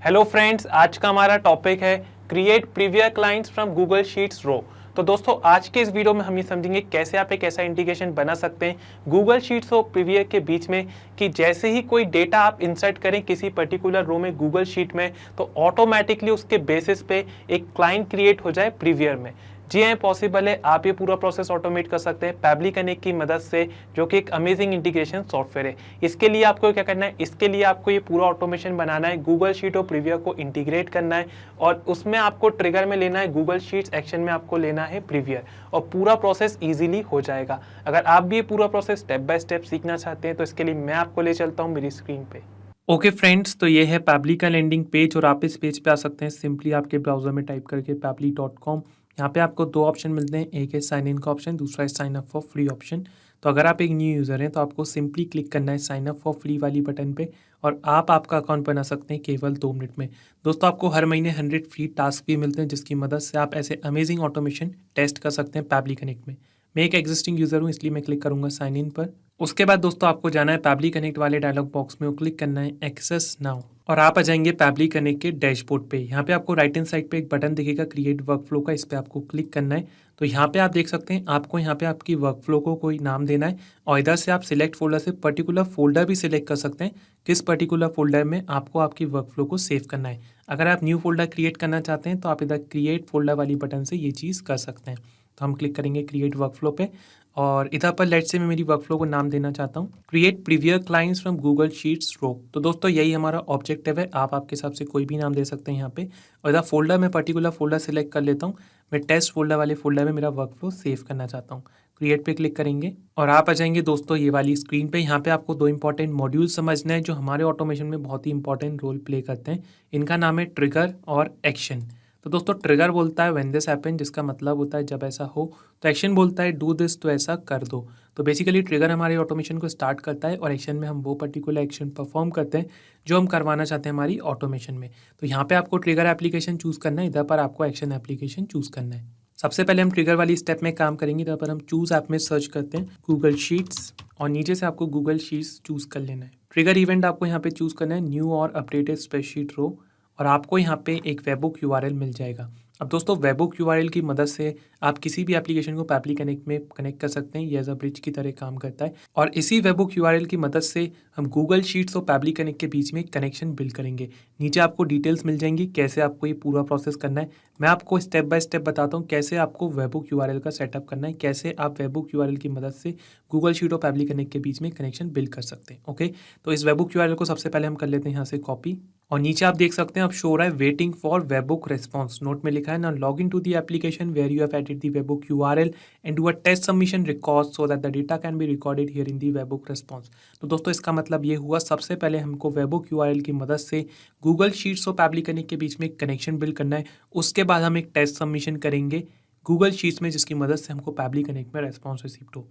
Hello friends, आज का हमारा टॉपिक है create Previer clients from Google sheets row. तो दोस्तों आज के इस वीडियो में हम ये समझेंगे कैसे आप एक ऐसा इंटीग्रेशन बना सकते हैं गूगल शीट्स और प्रीवियर के बीच में कि जैसे ही कोई डेटा आप इंसर्ट करें किसी पर्टिकुलर रो में गूगल शीट में तो ऑटोमेटिकली उसके बेसिस पे एक क्लाइंट क्रिएट हो जाए प्रीवियर में। जी हाँ, पॉसिबल है। आप ये पूरा प्रोसेस ऑटोमेट कर सकते हैं पैबली कनेक्ट की मदद से, जो कि एक अमेजिंग इंटीग्रेशन सॉफ्टवेयर है। इसके लिए आपको क्या करना है, इसके लिए आपको ये पूरा ऑटोमेशन बनाना है, गूगल शीट और प्रीवियर को इंटीग्रेट करना है और उसमें आपको ट्रिगर में लेना है गूगल शीट्स, एक्शन में आपको लेना है प्रीवियर और पूरा प्रोसेस ईजिली हो जाएगा। अगर आप भी ये पूरा प्रोसेस स्टेप बाय स्टेप सीखना चाहते हैं तो इसके लिए मैं आपको ले चलता हूँ मेरी स्क्रीन पे। ओके फ्रेंड्स, तो ये है पैबली का लैंडिंग पेज और आप इस पेज पे आ सकते हैं सिंपली आपके ब्राउजर में टाइप करके pabbly.com। यहाँ पे आपको दो ऑप्शन मिलते हैं, एक है साइन इन का ऑप्शन, दूसरा है sign up for free option. तो अगर आप एक न्यू यूज़र हैं तो आपको सिंपली क्लिक करना है साइन अप फॉर फ्री वाली बटन पे और आप आपका अकाउंट बना सकते हैं केवल 2 मिनट में। दोस्तों आपको हर महीने 100 फ्री टास्क भी मिलते हैं जिसकी मदद से आप ऐसे अमेजिंग ऑटोमेशन टेस्ट कर सकते हैं पैबली कनेक्ट में। मैं एक एग्जिस्टिंग यूज़र हूँ इसलिए मैं क्लिक करूँगा साइन इन पर। उसके बाद दोस्तों आपको जाना है पैबली कनेक्ट वाले डायलॉग बॉक्स में और क्लिक करना है एक्सेस नाउ और आप आ जाएंगे पैबली कनेक्ट के डैशबोर्ड पे। यहाँ पे आपको राइट हैंड साइड पे एक बटन दिखेगा क्रिएट वर्कफ्लो का, इस पे आपको क्लिक करना है। तो यहाँ पे आप देख सकते हैं आपको यहाँ पे आपकी वर्कफ्लो को कोई नाम देना है और इधर से आप सिलेक्ट फोल्डर से पर्टिकुलर फोल्डर भी सिलेक्ट कर सकते हैं किस पर्टिकुलर फोल्डर में आपको आपकी वर्कफ्लो को सेव करना है। अगर आप न्यू फोल्डर क्रिएट करना चाहते हैं तो आप इधर क्रिएट फोल्डर वाली बटन से ये चीज़ कर सकते हैं। तो हम क्लिक करेंगे क्रिएट वर्कफ्लो पे और इधर पर लेट से मैं मेरी वर्कफ्लो को नाम देना चाहता हूँ create Previer clients from Google sheets row. तो दोस्तों यही हमारा ऑब्जेक्टिव है, आप आपके हिसाब से कोई भी नाम दे सकते हैं यहाँ पे। और इधर फोल्डर में पर्टिकुलर फोल्डर सेलेक्ट कर लेता हूँ, मैं टेस्ट फोल्डर वाले फोल्डर में मेरा वर्कफ्लो सेव करना चाहता हूँ। क्रिएट पे क्लिक करेंगे और आप आ जाएंगे दोस्तों ये वाली स्क्रीन पे। यहाँ पे आपको 2 इंपॉर्टेंट मॉड्यूल समझना है जो हमारे ऑटोमेशन में बहुत ही इंपॉर्टेंट रोल प्ले करते हैं। इनका नाम है ट्रिगर और एक्शन। तो दोस्तों ट्रिगर बोलता है व्हेन दिस हैपन, जिसका मतलब होता है जब ऐसा हो। तो एक्शन बोलता है डू दिस, तो ऐसा कर दो। तो बेसिकली ट्रिगर हमारे ऑटोमेशन को स्टार्ट करता है और एक्शन में हम वो पर्टिकुलर एक्शन परफॉर्म करते हैं जो हम करवाना चाहते हैं हमारी ऑटोमेशन में। तो यहाँ पे आपको ट्रिगर एप्लीकेशन चूज़ करना है, इधर पर आपको एक्शन एप्लीकेशन चूज़ करना है। सबसे पहले हम ट्रिगर वाली स्टेप में काम करेंगे। इधर पर हम चूज़ ऐप में सर्च करते हैं गूगल शीट्स और नीचे से आपको गूगल शीट्स चूज़ कर लेना है। ट्रिगर इवेंट आपको यहाँ पे चूज़ करना है न्यू और अपडेटेड स्प्रेडशीट रो और आपको यहाँ पे एक वेबबुक यूआरएल मिल जाएगा। अब दोस्तों वेबबुक यूआरएल की मदद से आप किसी भी एप्लीकेशन को पैबली कनेक्ट में कनेक्ट कर सकते हैं, ये एज अ ब्रिज की तरह काम करता है। और इसी वेबबुक यूआरएल की मदद से हम गूगल शीट्स और पैबली कनेक्ट के बीच में कनेक्शन बिल्ड करेंगे। नीचे आपको डिटेल्स मिल जाएंगी कैसे आपको ये पूरा प्रोसेस करना है। मैं आपको स्टेप बाय स्टेप बताता हूँ कैसे आपको वेबबुक यूआरएल का सेटअप करना है, कैसे आप वेबबुक यूआरएल की मदद से गूगल शीट और पैबली कनेक्ट के बीच में कनेक्शन बिल्ड कर सकते हैं। ओके, तो इस वेबबुक यूआरएल को सबसे पहले हम कर लेते हैं यहाँ से कॉपी और नीचे आप देख सकते हैं अब शो रहा है waiting for webhook response. Note में लिखा है ना log in to the application where you have added the webhook URL and do a test submission record so that the data can be recorded here in the webhook response. तो दोस्तों इसका मतलब ये हुआ सबसे पहले हमको वेबबुक यूआरएल की मदद से गूगल शीट्स और पैबली कनेक्ट के बीच में कनेक्शन बिल्ड करना है। उसके बाद हम एक टेस्ट सबमिशन करेंगे गूगल शीट्स में जिसकी मदद से हमको पैबली कनेक्ट में रेस्पॉन्स रिसीव हो।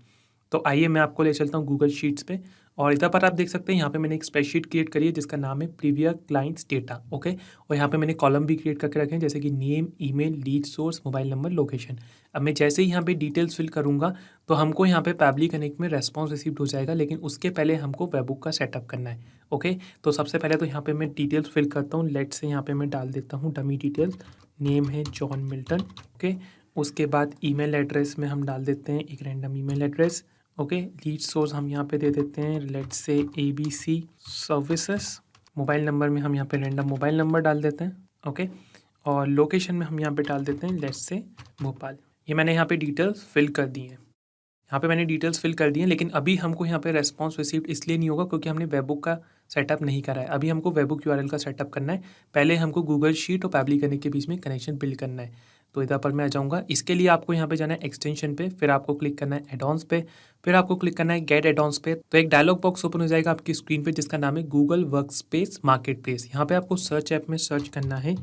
तो आइए मैं आपको ले चलता हूँ गूगल शीट्स पे और इधर पर आप देख सकते हैं यहाँ पे मैंने एक स्प्रेडशीट क्रिएट करी है जिसका नाम है प्रीवियर क्लाइंट्स डेटा। ओके, और यहाँ पे मैंने कॉलम भी क्रिएट करके रखे हैं जैसे कि name, email, lead source, mobile number, location. अब मैं जैसे ही यहाँ पे डिटेल्स फिल करूँगा तो हमको यहाँ पे पैबली कनेक्ट में रेस्पॉन्स रिसीव हो जाएगा, लेकिन उसके पहले हमको वेबबुक का सेटअप करना है। ओके, तो सबसे पहले तो यहाँ पे मैं डिटेल्स फिल करता हूँ। लेट से यहाँ पे मैं डाल देता हूँ डमी डिटेल्स, नेम है जॉन मिल्टन। ओके, उसके बाद ईमेल एड्रेस में हम डाल देते हैं एक random email address. Okay, lead source हम यहाँ पे दे देते हैं लेट से ABC सर्विसेज। मोबाइल नंबर में हम यहाँ पे रैंडम मोबाइल नंबर डाल देते हैं। ओके, और लोकेशन में हम यहाँ पे डाल देते हैं लेट से भोपाल। ये मैंने यहाँ पे डिटेल्स फिल कर दी हैं। यहाँ पे मैंने डिटेल्स फिल कर दी हैं, लेकिन अभी हमको यहाँ पे रेस्पॉन्स रिसीव इसलिए नहीं होगा क्योंकि हमने वेबबुक का सेटअप नहीं करा है। अभी हमको वेबबुक यूआरएल का सेटअप करना है। पहले हमको गूगल शीट और पैबली कनेक्ट के बीच में कनेक्शन बिल्ड करना है। तो इधर पर मैं आ जाऊँगा। इसके लिए आपको यहाँ पे जाना है एक्सटेंशन पे, फिर आपको क्लिक करना है एडॉन्स पे, फिर आपको क्लिक करना है गेट एडॉन्स पे। तो एक डायलॉग बॉक्स ओपन हो जाएगा आपकी स्क्रीन पे जिसका नाम है गूगल वर्कस्पेस मार्केट प्लेस। यहाँ पे आपको सर्च ऐप में सर्च करना है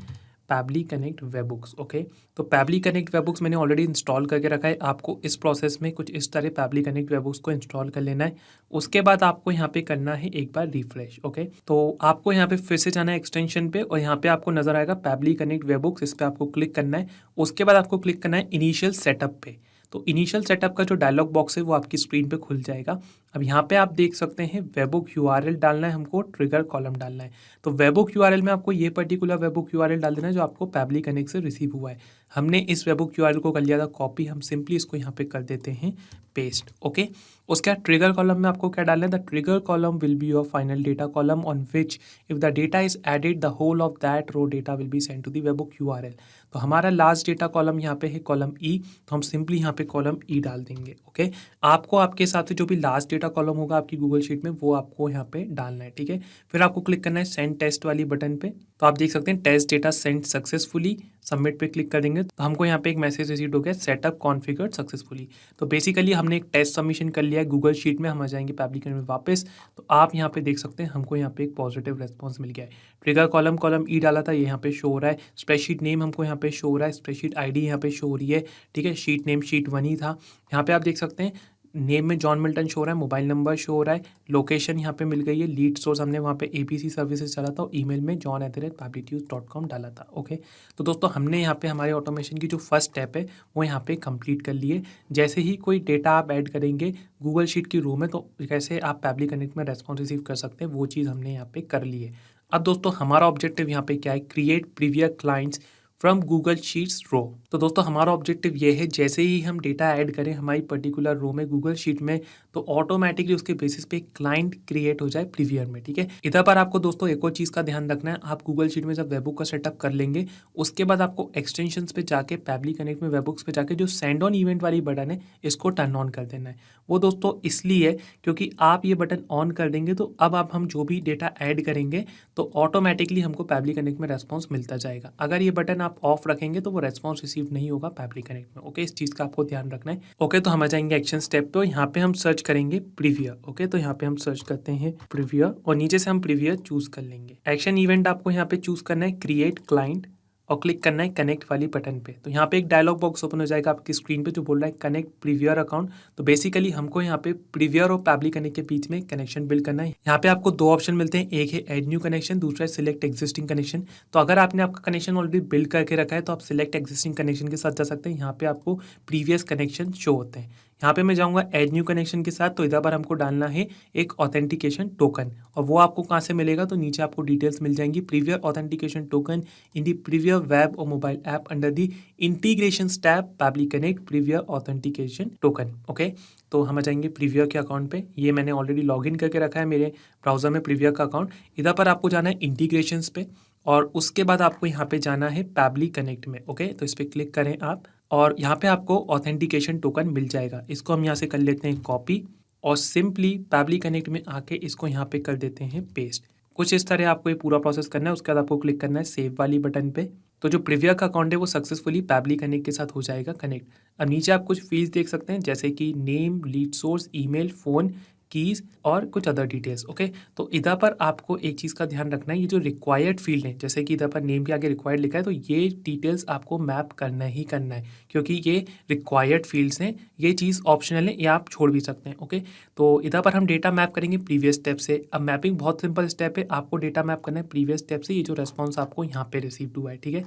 पैबली कनेक्ट वेबबुक्स। ओके, तो पैबली कनेक्ट वेबबुक्स मैंने ऑलरेडी इंस्टॉल करके रखा है। आपको इस प्रोसेस में कुछ इस तरह पैबली कनेक्ट वेबबुक्स को इंस्टॉल कर लेना है। उसके बाद आपको यहाँ पे करना है एक बार रिफ्रेश। ओके, तो आपको यहाँ पे फिर से जाना है एक्सटेंशन पे और यहाँ पे आपको नजर आएगा पैबली कनेक्ट वेबबुक्स, इस पर आपको क्लिक करना है। उसके बाद आपको क्लिक करना है इनिशियल सेटअप पे। तो इनिशियल सेटअप का जो डायलॉग बॉक्स है वो आपकी स्क्रीन पे खुल जाएगा। अब यहाँ पे आप देख सकते हैं वेबुक यूआरएल डालना है हमको, ट्रिगर कॉलम डालना है। तो वेबुक यूआरएल में आपको ये पर्टिकुलर वेबुक यूआरएल डाल देना है जो आपको पैबली कनेक्ट से रिसीव हुआ है। हमने इस वेबुक यूआरएल को कर लिया था कॉपी, हम सिंपली इसको यहाँ पे कर देते हैं पेस्ट। ओके, उसके बाद ट्रिगर कॉलम में आपको क्या डालना है, the trigger column will be your final data column on which if the data is added the whole of that row data will be send to the webhook URL. तो हमारा last data column यहाँ पे है column ई, तो हम simply यहाँ पे column ई डाल देंगे। ओके, आपको आपके हिसाब से जो भी लास्ट डेटा कॉलम होगा आपकी गूगल शीट में वो आपको यहाँ पे डालना है। ठीक है, फिर आपको क्लिक करना है सेंड टेस्ट वाली बटन पे। तो आप देख सकते हैं test data send successfully, submit पे क्लिक कर देंगे तो हमको यहाँ पे एक मैसेज रिसीव हो गया सेटअप कॉन्फ़िगर्ड सक्सेसफुली। तो बेसिकली हमने एक टेस्ट सबमिशन कर लिया है गूगल शीट में। हम आ जाएंगे पैब्लिक में वापस, तो आप यहाँ पे देख सकते हैं हमको यहाँ पे एक पॉजिटिव रेस्पॉन्स मिल गया है। ट्रिगर कॉलम कॉलम ई डाला था, ये यहाँ पे शो हो रहा है। स्प्रेडशीट नेम हमको यहाँ पे शो हो रहा है, स्प्रेडशीट आईडी यहाँ पे शो हो रही है। ठीक है, शीट नेम शीट 1 ही था। यहाँ पे आप देख सकते हैं नेम में जॉन मिल्टन शो हो रहा है, मोबाइल नंबर शो हो रहा है, लोकेशन यहाँ पे मिल गई है, लीड सोर्स हमने वहाँ पे एपीसी सर्विसेज चला था और ईमेल में john@publicnews.com डाला था। ओके, तो दोस्तों हमने यहाँ पे हमारे ऑटोमेशन की जो फर्स्ट स्टेप है वो यहाँ पे कंप्लीट कर लिए। जैसे ही कोई डेटा आप ऐड करेंगे गूगल शीट की रो में तो कैसे आप पैब्लिक कनेक्ट में रेस्पॉन्स रिसीव कर सकते हैं वो चीज़ हमने यहाँ पे कर ली है। अब दोस्तों हमारा ऑब्जेक्टिव यहाँ पे क्या है, create previous clients from Google sheets row. तो दोस्तों हमारा ऑब्जेक्टिव ये है जैसे ही हम डेटा ऐड करें हमारी पर्टिकुलर रो में गूगल शीट में तो ऑटोमेटिकली उसके बेसिस पे क्लाइंट क्रिएट हो जाए प्रीवियर में। ठीक है, इधर पर आपको दोस्तों एक और चीज़ का ध्यान रखना है, आप गूगल शीट में जब वेबबुक का सेटअप कर लेंगे उसके बाद आपको एक्सटेंशंस पे जाके पैब्ली कनेक्ट में वेबबुक्स पे जाके जो सेंड ऑन इवेंट वाली बटन है इसको टर्न ऑन कर देना है। वो दोस्तों इसलिए क्योंकि आप ये बटन ऑन कर देंगे तो अब आप हम जो भी डेटा ऐड करेंगे तो ऑटोमेटिकली हमको पैब्ली कनेक्ट में रेस्पॉन्स मिलता जाएगा। अगर ये बटन आप ऑफ रखेंगे तो वो रेस्पॉन्स रिसीव नहीं होगा पैब्ली कनेक्ट में। ओके, इस चीज़ का आपको ध्यान रखना है। ओके, तो हम आ जाएंगे एक्शन स्टेप पे, यहाँ पे हम सर्च करेंगे प्रीवियर। ओके, तो यहाँ पे हम सर्च करते हैं प्रीवियर और नीचे से हम प्रीवियर चूज कर लेंगे। एक्शन इवेंट आपको यहाँ पे चूज करना है क्रिएट क्लाइंट और क्लिक करना है कनेक्ट वाली बटन पे। तो यहाँ पे एक डायलॉग बॉक्स ओपन हो जाएगा आपकी स्क्रीन पे जो बोल रहा है कनेक्ट प्रीवियर अकाउंट। तो बेसिकली हमको यहाँ पे प्रीवियर और पैब्लिक कनेक्ट के बीच में कनेक्शन बिल्ड करना है। यहाँ पे आपको दो ऑप्शन मिलते हैं, एक है ऐड न्यू कनेक्शन, दूसरा है सिलेक्ट एग्जिस्टिंग कनेक्शन। तो अगर आपने आपका कनेक्शन ऑलरेडी बिल्ड करके रखा है तो आप सिलेक्ट एग्जिस्टिंग कनेक्शन के साथ जा सकते हैं। यहाँ पे आपको प्रीवियस कनेक्शन शो होते हैं। यहाँ पे मैं जाऊँगा ऐड न्यू कनेक्शन के साथ, तो इधर पर हमको डालना है एक ऑथेंटिकेशन टोकन और वो आपको कहाँ से मिलेगा तो नीचे आपको डिटेल्स मिल जाएंगी। Previer authentication token in the Previer web और mobile app under the integration tab public connect Previer authentication token. Okay, तो हम आ जाएंगे प्रीवियर के अकाउंट पे। ये मैंने ऑलरेडी लॉगिन करके रखा है मेरे ब्राउजर में प्रीवियर का अकाउंट। इधर पर आपको जाना है इंटीग्रेशंस पे और उसके बाद आपको यहाँ पे जाना है पैब्लिक कनेक्ट में। ओके, तो इस पर क्लिक करें आप और यहाँ पे आपको ऑथेंटिकेशन टोकन मिल जाएगा। इसको हम यहाँ से कर लेते हैं कॉपी और सिंपली पैब्लिक कनेक्ट में आके इसको यहाँ पे कर देते हैं पेस्ट। कुछ इस तरह आपको ये पूरा प्रोसेस करना है। उसके बाद आपको क्लिक करना है सेव वाली बटन पे। तो जो प्रीवियर का अकाउंट है वो सक्सेसफुली पैब्लिक कनेक्ट के साथ हो जाएगा कनेक्ट। अब नीचे आप कुछ फील्ड्स देख सकते हैं जैसे कि name, lead source, email, phone, keys और कुछ अदर डिटेल्स। ओके, तो इधर पर आपको एक चीज़ का ध्यान रखना है, ये जो रिक्वायर्ड फील्ड है जैसे कि इधर पर नेम के आगे रिक्वायर्ड लिखा है तो ये डिटेल्स आपको मैप करना ही करना है क्योंकि ये रिक्वायर्ड फील्ड्स हैं। ये चीज़ ऑप्शनल है, ये आप छोड़ भी सकते हैं। ओके, तो इधर पर हम डेटा मैप करेंगे प्रीवियस स्टेप से। अब मैपिंग बहुत सिंपल स्टेप है, आपको डेटा मैप करना है प्रीवियस स्टेप से, ये जो रेस्पॉन्स आपको यहाँ पे रिसीव हुआ है। ठीक है,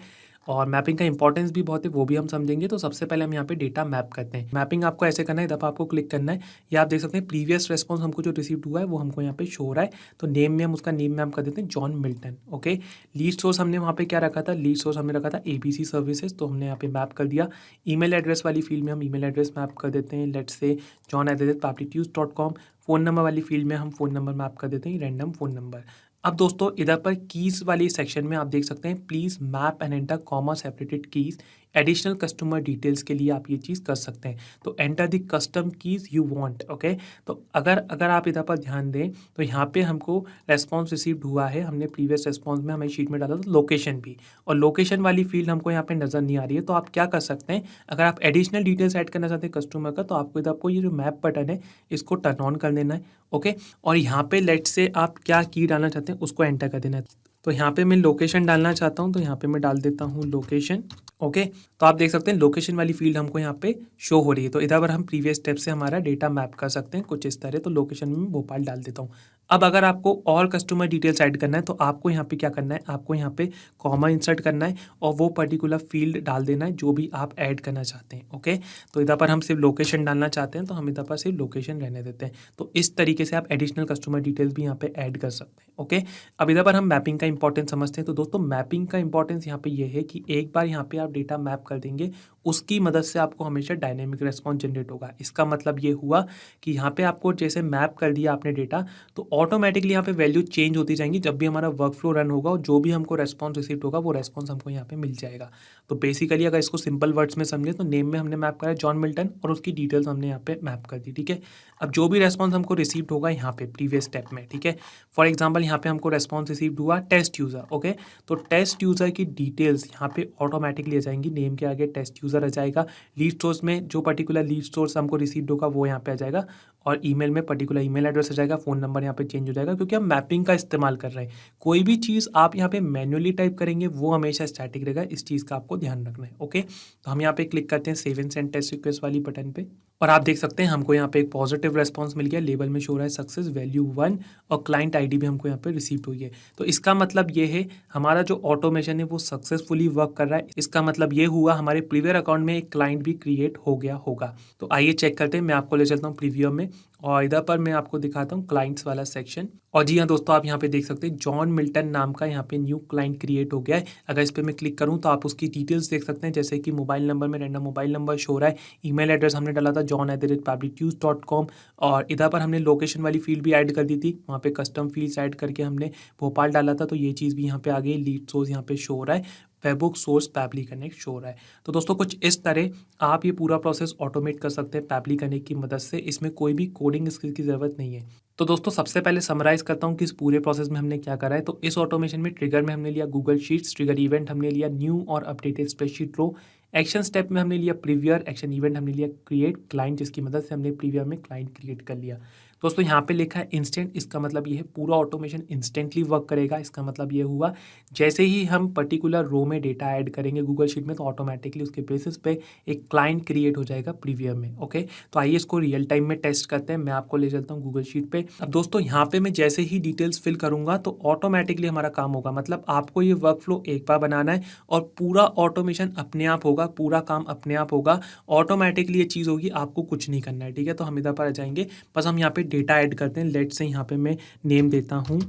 और मैपिंग का इंपॉर्टेंस भी बहुत है, वो भी हम समझेंगे। तो सबसे पहले हम यहाँ पे डेटा मैप करते हैं। मैपिंग आपको ऐसे करना है, इधर आपको क्लिक करना है, ये आप देख सकते हैं प्रीवियस रेस्पॉन्स हमको जो रिसीव हुआ है वो हमको यहाँ पे शो हो रहा है। तो नेम में हम उसका नेम मैप कर देते हैं John Milton. Okay, lead source हमने वहाँ पे क्या रखा था, लीड सोर्स हमने रखा था एबीसी सर्विसेज, तो हमने यहाँ पे मैप कर दिया। ईमेल एड्रेस वाली फील्ड में हम ईमेल एड्रेस मैप कर देते हैं, let's say john@publicnews.com। Phone number वाली फील्ड में हम फ़ोन नंबर मैप कर देते हैं, रैंडम फ़ोन नंबर। अब दोस्तों इधर पर कीज़ वाली सेक्शन में आप देख सकते हैं please map and enter comma separated keys. Additional customer details के लिए आप ये चीज़ कर सकते हैं। तो enter the custom keys you want. Okay, तो अगर आप इधर पर ध्यान दें तो यहाँ पे हमको रेस्पॉन्स रिसीव्ड हुआ है। हमने प्रीवियस रेस्पॉन्स में हमें शीट में डाला था लोकेशन भी, और लोकेशन वाली फील्ड हमको यहाँ पे नज़र नहीं आ रही है। तो आप क्या कर सकते हैं, अगर आप एडिशनल डिटेल्स ऐड करना चाहते हैं कस्टमर का तो आपको ये जो मैप बटन है इसको टर्न ऑन कर देना है। ओके, और यहाँ पे लेट्स से आप क्या की डालना चाहते हैं उसको एंटर कर देना है। तो यहाँ पे मैं लोकेशन डालना चाहता हूँ तो यहाँ पे मैं डाल देता हूँ लोकेशन। ओके, तो आप देख सकते हैं लोकेशन वाली फील्ड हमको यहाँ पे शो हो रही है। तो इधर पर हम प्रीवियस स्टेप से हमारा डेटा मैप कर सकते हैं कुछ इस तरह। तो लोकेशन में भोपाल डाल देता हूँ। अब अगर आपको और कस्टमर डिटेल्स ऐड करना है तो आपको यहाँ पे क्या करना है, आपको यहाँ पे कॉमा इंसर्ट करना है और वो पर्टिकुलर फील्ड डाल देना है जो भी आप ऐड करना चाहते हैं। ओके, तो इधर पर हम सिर्फ लोकेशन डालना चाहते हैं तो हम इधर पर सिर्फ लोकेशन रहने देते हैं। तो इस तरीके से आप एडिशनल कस्टमर डिटेल्स भी यहाँ पे ऐड कर सकते हैं। ओके, अब इधर पर हम मैपिंग का इंपॉर्टेंस समझते हैं। तो दोस्तों मैपिंग का इंपॉर्टेंस यहाँ पे ये है कि एक बार यहाँ पे आप डेटा मैप कर देंगे, उसकी मदद से आपको हमेशा डायनेमिक रेस्पॉन्स जनरेट होगा। इसका मतलब ये हुआ कि यहाँ पे आपको जैसे मैप कर दिया आपने डेटा, तो ऑटोमेटिकली यहाँ पे वैल्यू चेंज होती जाएंगी। जब भी हमारा वर्क फ्लो रन होगा और जो भी हमको रेस्पॉन्स रिसीव होगा वो रेस्पॉन्स हमको यहाँ पे मिल जाएगा। तो बेसिकली अगर इसको सिंपल वर्ड्स में समझे तो नेम में हमने मैप करा जॉन मिल्टन और उसकी डिटेल्स हमने यहाँ पे मैप कर दी। ठीक है, अब जो भी रेस्पॉन्स हमको रिसीव होगा यहाँ पे प्रीवियस स्टेप में, ठीक है, फॉर एग्जाम्पल यहाँ पे हमको रेस्पॉन्स रिसीव हुआ टेस्ट यूज़र। ओके, तो टेस्ट यूज़र की डिटेल्स यहाँ पे ऑटोमेटिकली आ जाएंगी, नेम के आगे टेस्ट यूज़र आ जाएगा। लीड सोर्स में जो पर्टिकुलर लीड सोर्स हमको रिसीव होगा वो यहाँ पे आ जाएगा और ईमेल में पर्टिकुलर ईमेल एड्रेस आ जाएगा, फ़ोन नंबर यहाँ पे चेंज हो जाएगा क्योंकि हम मैपिंग का इस्तेमाल कर रहे हैं। कोई भी चीज़ आप यहाँ पे मैन्युअली टाइप करेंगे वो हमेशा स्टैटिक रहेगा, इस चीज़ का आपको ध्यान रखना है। ओके, तो हम यहाँ पे क्लिक करते हैं save and send test request वाली बटन पे और आप देख सकते हैं हमको यहाँ पे एक पॉजिटिव रेस्पॉन्स मिल गया। लेबल में शो रहा है सक्सेस वैल्यू 1 और क्लाइंट आईडी भी हमको यहाँ पे रिसीव हुई है। तो इसका मतलब ये है हमारा जो ऑटोमेशन है वो सक्सेसफुली वर्क कर रहा है। इसका मतलब ये हुआ हमारे प्रीवियर अकाउंट में एक क्लाइंट भी क्रिएट हो गया होगा। तो आइए चेक करते हैं, मैं आपको ले चलता हूँ प्रीव्यू में और इधर पर मैं आपको दिखाता हूँ क्लाइंट्स वाला सेक्शन। और जी हाँ दोस्तों, आप यहाँ पे देख सकते हैं जॉन मिल्टन नाम का यहाँ पे न्यू क्लाइंट क्रिएट हो गया है। अगर इस पर मैं क्लिक करूँ तो आप उसकी डिटेल्स देख सकते हैं, जैसे कि मोबाइल नंबर में रैंडम मोबाइल नंबर शो रहा है, ईमेल एड्रेस हमने डाला था john@publicnews.com और इधर पर हमने लोकेशन वाली फील्ड भी ऐड कर दी थी, वहाँ पे कस्टम फील्ड्स ऐड करके हमने भोपाल डाला था, तो ये चीज़ भी यहाँ पे आ गई। लीड सोर्स यहाँ पे शो हो रहा है, Facebook source Pabbly connect show हो रहा है। तो दोस्तों कुछ इस तरह आप ये पूरा प्रोसेस ऑटोमेट कर सकते हैं पैबली कनेक्ट की मदद से। इसमें कोई भी कोडिंग स्किल की ज़रूरत नहीं है। तो दोस्तों सबसे पहले समराइज करता हूँ कि इस पूरे प्रोसेस में हमने क्या करा है। तो इस ऑटोमेशन में ट्रिगर में हमने लिया गूगल शीट्स, ट्रिगर इवेंट हमने लिया न्यू और अपडेटेड स्प्रेडशीट रो, एक्शन स्टेप में हमने लिया प्रीवियर, एक्शन इवेंट हमने लिया क्रिएट क्लाइंट, जिसकी मदद से हमने प्रीवियर में क्लाइंट क्रिएट कर लिया। दोस्तों यहाँ पे लिखा है इंस्टेंट, इसका मतलब ये है पूरा ऑटोमेशन इंस्टेंटली वर्क करेगा। इसका मतलब ये हुआ जैसे ही हम पर्टिकुलर रो में डेटा ऐड करेंगे गूगल शीट में तो ऑटोमेटिकली उसके बेसिस पे एक क्लाइंट क्रिएट हो जाएगा प्रीवियर में। ओके, तो आइए इसको रियल टाइम में टेस्ट करते हैं। मैं आपको ले चलता हूँ गूगल शीट पे। अब दोस्तों यहाँ पे मैं जैसे ही डिटेल्स फिल करूंगा तो ऑटोमेटिकली हमारा काम होगा। मतलब आपको ये वर्क फ्लो एक बार बनाना है और पूरा ऑटोमेशन अपने आप होगा, पूरा काम अपने आप होगा, ऑटोमेटिकली ये चीज़ होगी, आपको कुछ नहीं करना है। ठीक है, तो हम इधर पर आ जाएंगे, बस हम यहाँ पे डेटा ऐड करते हैं। लेट से यहाँ पे मैं नेम देता हूँ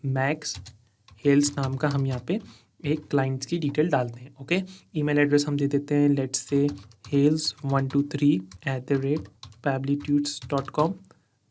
मैक्स हेल्स नाम का, हम यहाँ पे एक क्लाइंट्स की डिटेल डालते हैं। ओके, ईमेल एड्रेस हम दे देते हैं लेट से health123@pablitudes.com।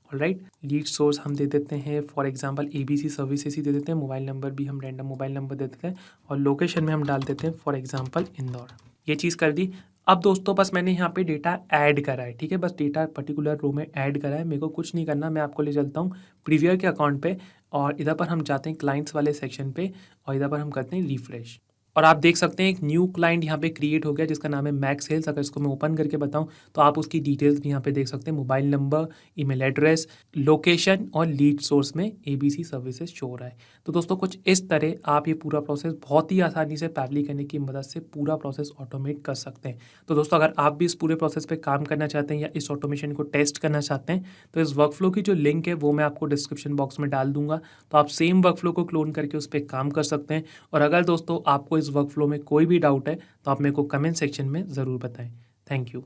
ऑलराइट, लीड सोर्स हम दे देते हैं फॉर एग्जांपल ABC सर्विसेज ही दे देते हैं। मोबाइल नंबर भी हम रैंडम मोबाइल नंबर दे देते हैं और लोकेशन में हम डाल देते हैं फॉर एग्जांपल इंदौर। ये चीज़ कर दी। अब दोस्तों बस मैंने यहाँ पे डेटा ऐड करा है। ठीक है, बस डेटा पर्टिकुलर रो में ऐड करा है, मेरे को कुछ नहीं करना। मैं आपको ले चलता हूँ प्रीवियर के अकाउंट पे और इधर पर हम जाते हैं क्लाइंट्स वाले सेक्शन पे और इधर पर हम करते हैं रिफ्रेश और आप देख सकते हैं एक न्यू क्लाइंट यहाँ पे क्रिएट हो गया जिसका नाम है मैक्स हेल्थ। अगर इसको मैं ओपन करके बताऊँ तो आप उसकी डिटेल्स भी यहाँ पे देख सकते हैं, mobile number, email address, location और लीड सोर्स में ABC सर्विसेज शो हो रहा है। तो दोस्तों कुछ इस तरह आप ये पूरा प्रोसेस बहुत ही आसानी से पैबली करने की मदद से पूरा प्रोसेस ऑटोमेट कर सकते हैं। तो दोस्तों अगर आप भी इस पूरे प्रोसेस पे काम करना चाहते हैं या इस ऑटोमेशन को टेस्ट करना चाहते हैं तो इस वर्कफ्लो की जो लिंक है वो मैं आपको डिस्क्रिप्शन बॉक्स में डाल दूंगा, तो आप सेम वर्कफ्लो को क्लोन करके उस पर काम कर सकते हैं। और अगर दोस्तों आपको इस वर्कफ्लो में कोई भी डाउट है तो आप मेरे को कमेंट सेक्शन में ज़रूर बताएं। Thank you.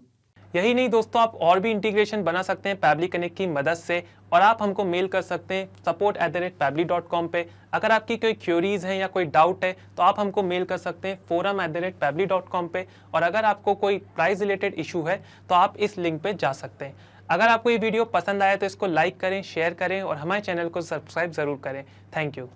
यही नहीं दोस्तों, आप और भी इंटीग्रेशन बना सकते हैं पैबली कनेक्ट की मदद से और आप हमको मेल कर सकते हैं support@pably.com पे। अगर आपकी कोई क्वेरीज हैं या कोई डाउट है तो आप हमको मेल कर सकते हैं forum@pably.com पे। और अगर आपको कोई प्राइस रिलेटेड इशू है तो आप इस लिंक पे जा सकते हैं। अगर आपको ये वीडियो पसंद आया तो इसको लाइक करें, शेयर करें और हमारे चैनल को सब्सक्राइब ज़रूर करें। Thank you.